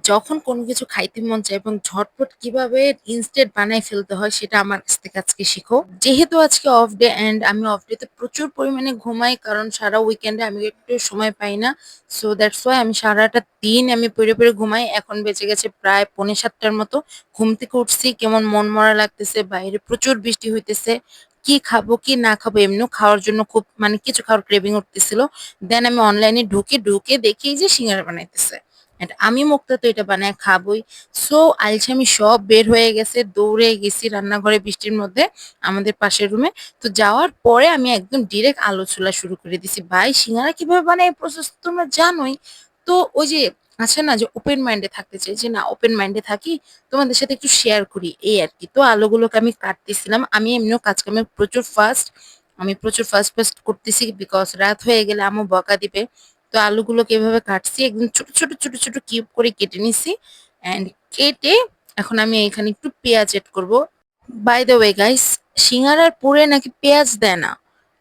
যখন কোনো কিছু খাইতে মন চায় এবং ঝটপট কিভাবে ইনস্ট্যান্ট বানায় ফেলতে হয় সেটা আমার কাছ থেকে আজকে শিখো। যেহেতু আজকে অফ ডে অ্যান্ড আমি অফ ডে তে প্রচুর পরিমাণে ঘুমাই কারণ সারা উইকেন্ডে আমি একটু সময় পাই না। সো দ্যাটস ওয়াই আমি সারাটা দিন আমি পড়ে ঘুমাই। এখন বেজে গেছে প্রায় 6:45টার মতো। ঘুম থেকে উঠছি কেমন মনমরা লাগতেছে, বাইরে প্রচুর বৃষ্টি হইতেছে। কি খাবো কি না খাবো, এমনিও খাওয়ার জন্য খুব মানে কিছু খাওয়ার ক্রেভিং উঠতেছিল। দেন আমি অনলাইনে ঢুকে দেখি যে সিঙ্গারা বানাইতেছে। এন্ড আমি মুক্তা তো এটা বানায় খাবোই। সো আলসেমি সব বের হয়ে গেছে, দৌড়ে গেছি রান্নাঘরে বৃষ্টির মধ্যে আমাদের পাশের রুমে। তো যাওয়ার পরে আমি একদম ডিরেক্ট আলো ছোলা শুরু করে দিছি। ভাই সিঙ্গারা কিভাবে বানায় প্রসেস তোমরা জানোই। তো ওই যে আছে না যে ওপেন মাইন্ডে থাকতে চাই, যে না ওপেন মাইন্ডে থাকি, তোমাদের সাথে একটু শেয়ার করি এই আর কি। তো আলুগুলোকে আমি কাটতেছিলাম, আমি এমনিও কাজ কামে প্রচুর ফাস্ট, আমি প্রচুর ফাস্ট ফাস্ট করতেছি বিকজ রাত হয়ে গেলে আম্মু বকা দিবে। তো আলুগুলোকে এভাবে কাটছি, একদম ছোট ছোট কিউব করে কেটে নিছি। অ্যান্ড কেটে এখন আমি এখানে একটু পেঁয়াজ এড করব। বাই দ্য ওয়ে গাইস, সিঙ্গারার পুরে নাকি পেঁয়াজ দেয় না,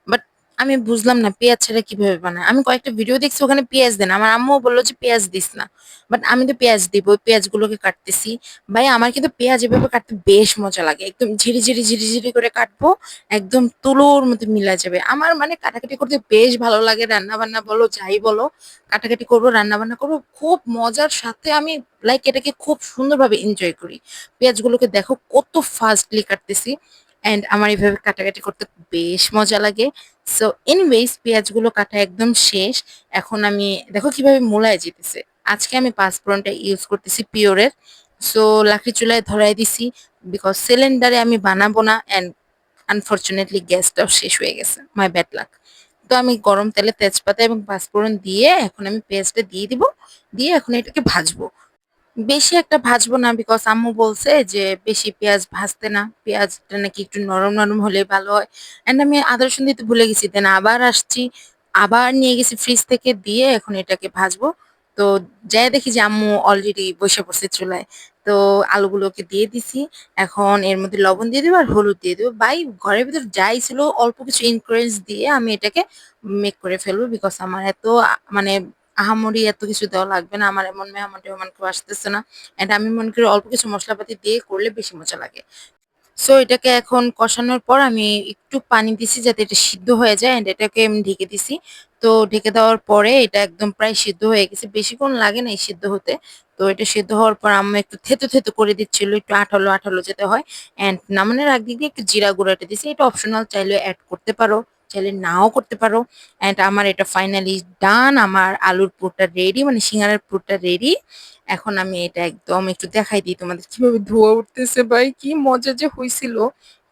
বাট আমি বুঝলাম না পেঁয়াজ ছাড়া কিভাবে বানায়। আমি কয়েকটা ভিডিও দেখছি ওখানে পেঁয়াজ দেন, আমার আম্মুও বললো যে পেঁয়াজ দিস না, বাট আমি তো পেঁয়াজ দিব। ওই পেঁয়াজগুলোকে কাটতেছি। ভাই আমার কিন্তু পেঁয়াজ এভাবে কাটতে বেশ মজা লাগে, একদম ঝিরি ঝিরি করে কাটবো, একদম তুলোর মতো মিলা যাবে। আমার মানে কাটাকাটি করতে বেশ ভালো লাগে, রান্না বান্না বলো যাই বলো, কাটাকাটি করবো রান্না বান্না করবো খুব মজার সাথে। আমি লাইক এটাকে খুব সুন্দরভাবে এনজয় করি। পেঁয়াজগুলোকে দেখো কত ফাস্টলি কাটতেছি, এন্ড আমার এইভাবে কাটাকাটি করতে বেশ মজা লাগে। সো এনিওয়েজ পেঁয়াজগুলো কাটা একদম শেষ। এখন আমি দেখো কিভাবে মোলায় যেতেছে। আজকে আমি পাঁচফোড়নটা ইউজ করতেছি পিওরের। সো লাকড়ি চুলায় ধরাই দিছি বিকজ সিলিন্ডারে আমি বানাবো না, এন্ড আনফরচুনেটলি গ্যাসটাও শেষ হয়ে গেছে, মাই ব্যাড লাক। তো আমি গরম তেলে তেজপাতা এবং পাঁচফোড়ন দিয়ে এখন আমি পেঁয়াজটা দিয়ে দিব। দিয়ে এখন এটাকে ভাজবো। বেশি একটা ভাজবো না বিকজ আম্মু বলছে যে বেশি পেঁয়াজ ভাজতে না, পেঁয়াজটা নাকি একটু নরম নরম হলে ভালো হয়। এন্ড আমি আদা রসুন দিতে ভুলে গেছি, দেন আবার আসছি, আবার নিয়ে গেছি ফ্রিজ থেকে, দিয়ে এখন এটাকে ভাজবো। তো যাই দেখি যে আম্মু অলরেডি বসে পড়ছে চুলায়। তো আলুগুলোকে দিয়ে দিছি। এখন এর মধ্যে লবণ দিয়ে দেবো আর হলুদ দিয়ে দেবো। ভাই ঘরের ভিতর যাই ছিল অল্প কিছু ইনগ্রেডিয়েন্টস দিয়ে আমি এটাকে মেক করে ফেলবো বিকজ আমার এত মানে আহামরি এত কিছু দেওয়া লাগবে না। আমার এমন মেহমান টেহমান কেউ আসতেছে না। এন্ড আমি মনে করি অল্প কিছু মশলাপাতি দিয়ে করলে বেশি মজা লাগে। সো এটাকে এখন কষানোর পর আমি একটু পানি দিছি যাতে এটা সিদ্ধ হয়ে যায়, এন্ড এটাকে আমি ঢেকে দিছি। তো ঢেকে দেওয়ার পরে এটা একদম প্রায় সিদ্ধ হয়ে গেছে, বেশিক্ষণ লাগে না এই সিদ্ধ হতে। তো এটা সিদ্ধ হওয়ার পর আম্মু একটু থেতো থেতো করে দিচ্ছিল, একটু আঠালো আঠালো যেতে হয়। এন্ড নামানোর আগ দিয়ে একটু জিরা গুঁড়াটা দিছি, এটা অপশনাল, চাইলে অ্যাড করতে পারো, চাইলে নাও করতে পারো। এন্ড আমার এটা ফাইনালি ডান, আমার আলুর পুরটা রেডি, মানে সিঙ্গারার পুরটা রেডি। এখন আমি এটা একদম একটু দেখাই দিই তোমাদের কিভাবে ধোয়া উঠতেছে, ভাই কি মজা যে হয়েছিল।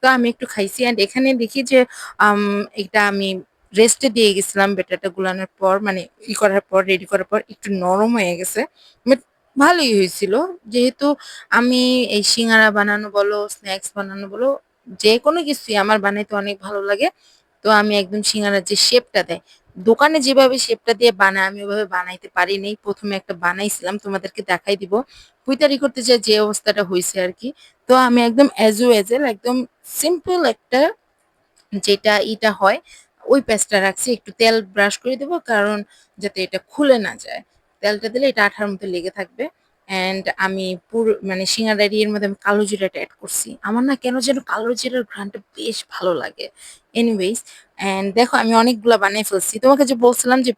তো আমি একটু খাইছি, এন্ড এখানে দেখি যে আম, এটা আমি রেস্টে দিয়ে গেছিলাম বেটারটা গুলানোর পর, মানে ই করার পর রেডি করার পর একটু নরম হয়ে গেছে, বাট ভালোই হয়েছিল। যেহেতু আমি এই সিঙ্গারা বানানো বলো স্ন্যাক্স বানানো বলো যে কোনো কিছুই আমার বানাইতে অনেক ভালো লাগে। তো আমি একদম সিঙ্গারার যে শেপটা দেয় দোকানে যেভাবে শেপটা দিয়ে বানায় আমি ওভাবে বানাইতে পারি নাই। প্রথমে একটা বানাইছিলাম, তোমাদেরকে দেখাই দিব। কুইতারি করতে যে যে অবস্থাটা হয়েছে আর কি। তো আমি একদম অ্যাজ ইউজুয়াল একদম সিম্পল একটা যেটা ইটা হয় ওই প্যাচটা রাখছি, একটু তেল ব্রাশ করে দেবো কারণ যাতে এটা খুলে না যায়। তেলটা দিলে এটা আঠার মতো লেগে থাকবে। এন্ড আমি পুরো মানে সিঙ্গারারি এর মধ্যে আমি কালো জিরাটা অ্যাড করছি, আমার না কেন যেন কালো জিরার ঘ্রাণটা বেশ ভালো লাগে। এনিওয়েজ, এন্ড দেখো আমি অনেকগুলা বানিয়ে ফেলছি, তোমাকে যে বলছিলাম যে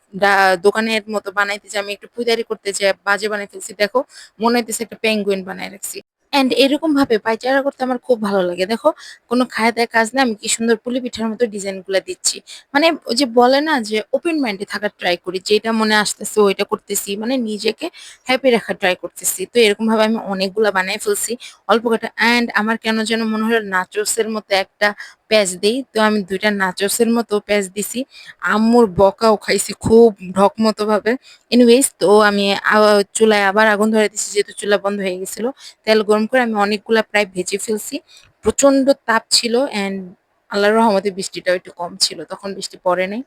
দোকানের মতো বানাইতে যে আমি একটু পুজারি করতে যে বাজে বানাই ফেলছি, দেখো মনে হইতেছে একটা পেঙ্গুইন বানাই রাখছি। এন্ড এরকম ভাবে পায়চারা করতে আমার খুব ভালো লাগে। দেখো কোনো খায় দায় কাজ না, আমি কি সুন্দর পুলি পিঠার মতো ডিজাইন গুলা দিচ্ছি। মানে ওই যে বলে না যে ওপেন মাইন্ডে থাকার ট্রাই করি, যেটা মনে আসতেছে ওইটা করতেছি, মানে নিজেকে হ্যাপি রাখার ট্রাই করতেছি। তো এরকম ভাবে আমি অনেকগুলা বানিয়ে ফেলছি অল্প কটা। এন্ড আমার কেন যেন মনে হলো নাচোসের মতো একটা প্যাচ দেই, তো আমি দুইটা নাচোসের মতো প্যাচ দিছি। আম্মুর বকাও খাইছি খুব ঢক মতো ভাবে। এনিওয়েজ, তো আমি চুলায় আবার আগুন ধরে দিছি যেহেতু চুলা বন্ধ হয়ে গেছিল। তেল গরম করে আমি অনেকগুলা প্রায় ভেজে ফেলছি। প্রচন্ড তাপ ছিল, এন্ড আল্লাহর রহমতে বৃষ্টিটাও একটু কম ছিল, তখন বৃষ্টি পড়ে নাই।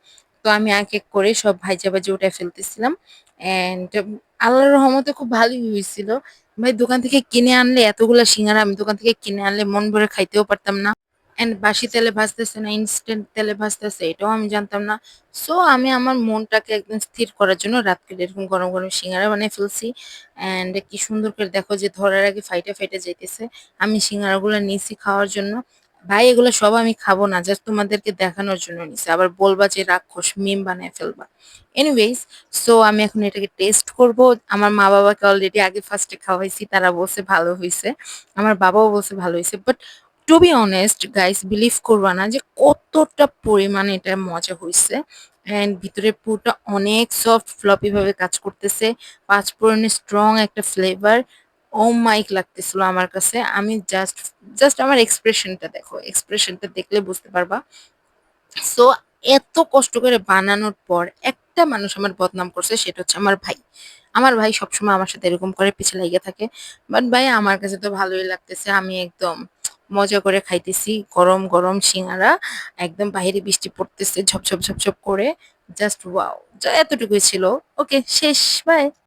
তো আমি এক এক করে সব ভাইজা ভাজি উঠায় ফেলতেছিলাম। এন্ড আল্লাহর রহমতে খুব ভালোই হয়েছিল। ভাই দোকান থেকে কিনে আনলে এতগুলা সিঙ্গারা আমি দোকান থেকে কিনে আনলে মন ভরে খাইতেও পারতাম না। এন্ড বাসি তেলে ভাজতেছে না ইনস্ট্যান্ট তেলে ভাজতেছে এটাও আমি জানতাম না। সো আমি আমার মনটাকে একদম স্থির করার জন্য রাত্রে এরকম গরম গরম সিঙ্গারা বানিয়ে ফেলছি। এন্ড কি সুন্দর করে দেখো যে ধরার আগে ফাইটে ফাইটে যাইতেছে। আমি সিঙ্গারাগুলো নিছি খাওয়ার জন্য। ভাই এগুলো সব আমি খাবো না, জাস্ট তোমাদেরকে দেখানোর জন্য নিছি, আবার বলবা যে রাক্ষস মিম বানায় ফেলবা। এনিওয়েজ, সো আমি এখন এটাকে টেস্ট করব। আমার মা বাবাকে অলরেডি আগে ফার্স্টে খাওয়াইছি, তারা বলছে ভালো হয়েছে, আমার বাবাও বলছে ভালো হয়েছে। But to be honest guys, believe করবা না যে কতটা পরিমাণে এটা মজা হয়েছে। এন্ড ভিতরে পুরোটা অনেক সফট ফ্লপি ভাবে কাজ করতেছে, পাঁচফোড়নের স্ট্রং একটা ফ্লেভার। ও মাইক লাগতেছিল আমার কাছে। আমি জাস্ট জাস্ট আমার এক্সপ্রেশনটা দেখো, এক্সপ্রেশনটা দেখলে বুঝতে পারবা। সো এত কষ্ট করে বানানোর পর একটা মানুষ আমার বদনাম করছে, সেটা হচ্ছে আমার ভাই। আমার ভাই সবসময় আমার সাথে এরকম করে পিছে লেগে থাকে। বাট ভাই আমার কাছে তো ভালোই লাগতেছে, আমি একদম মজা করে খাইতেছি গরম গরম সিঙ্গারা। একদম বাইরে বৃষ্টি পড়তেছে ঝপঝপ ঝপঝপ করে। Just wow! এতটুকুই ছিল। ওকে, শেষ। বাই।